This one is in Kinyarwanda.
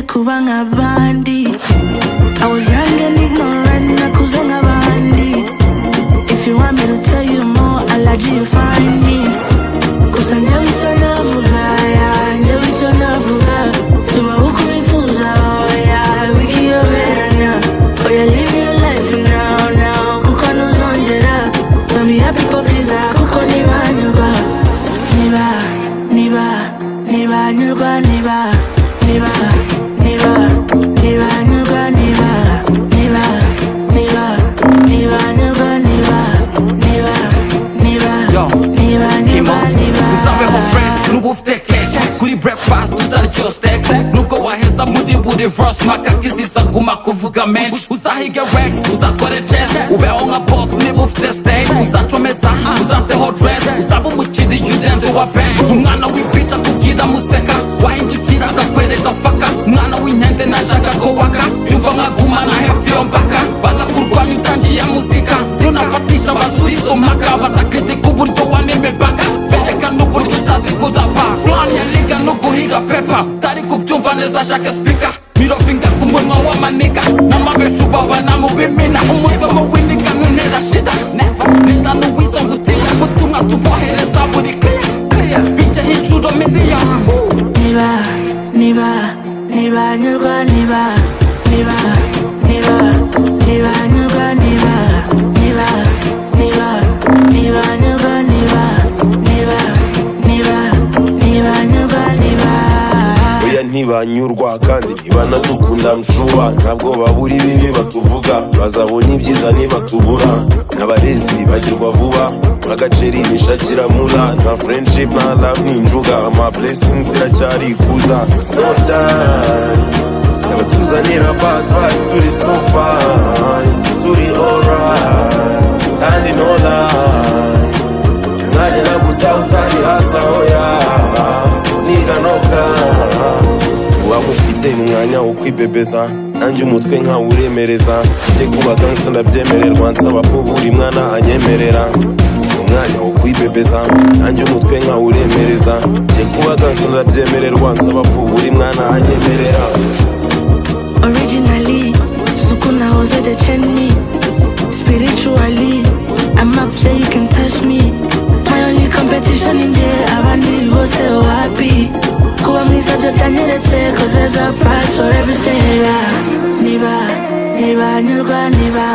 Kubang abandi, I was young and ignorant, nakuze ngabandi. If you want me to tell you more, I'll let you find me. Kusa nje wicho navuga, ya nje wicho navuga. Tuwa huku ifuza, oh yeah, wiki yoberanya. Oh yeah, live your life now, now. Kuko nuzonjera, tami happy popliza, kuko niba nyurwa. Niba nyurwa, niba breakfast tuzari steak nuko waheza muri buri verse makakizisa kuma kuvuga menshi uzahiga rex uzakore chest ubeho nka boss niba ufite stay uzacomeza uzateho dread uzaba umukiri yudenze wa bang umwana w'ibita kubwira museka wahindukira agakwereka faka umwana w'inkende nashaka ko waka yumva nkagumana hepfo yo mpaka baza kurwanya utangiye muzika nunafatisha bazurizo mpaka baza kritika uburyo wanemebaka berekana uburyo utazi kudapa plan ya liga nuguhiga pepa tari kubyumva neza shaka speaker mirovinga ku munwa w'amaniga n'amabeshu baba namubimina umutwe w'inika ntunera shida neta n'uwizo ngutiya ubutumwa tubohereza buri clear bijya h'inshuro miliyoni niba nyurwa niba nyurwa ntibanyurwa kandi ntibanadukunda mshuwa ntabwo babura ibibi batuvuga bazabona ibyiza nibatubura n'abarezi bibagirwa vuba agaceri nishakira mura nta friendship nta love n'injuga ama blessings iracyari kuza no time abatuzanira bad vibes turi so fine turi alright kandi no lie nkaje naguta utari hasa oya niga noka wamufite umwanya wo kwibebeza nanjye umutwe nkawuremereza njye kubaga nsa ndabyemererwa nsaba ko buri mwana anyemerera umwanya wo kwibebeza nanjye umutwe nkawuremereza njye kubaga nsa ndabyemererwa nsaba ko buri mwana anyemerera. Originally suku nahoze de me spiritually I'm up so you can touch me my only competition inje abandi bose happy kuba mwiza byotanyeretse cause there's a price for everything niba nyurwa niba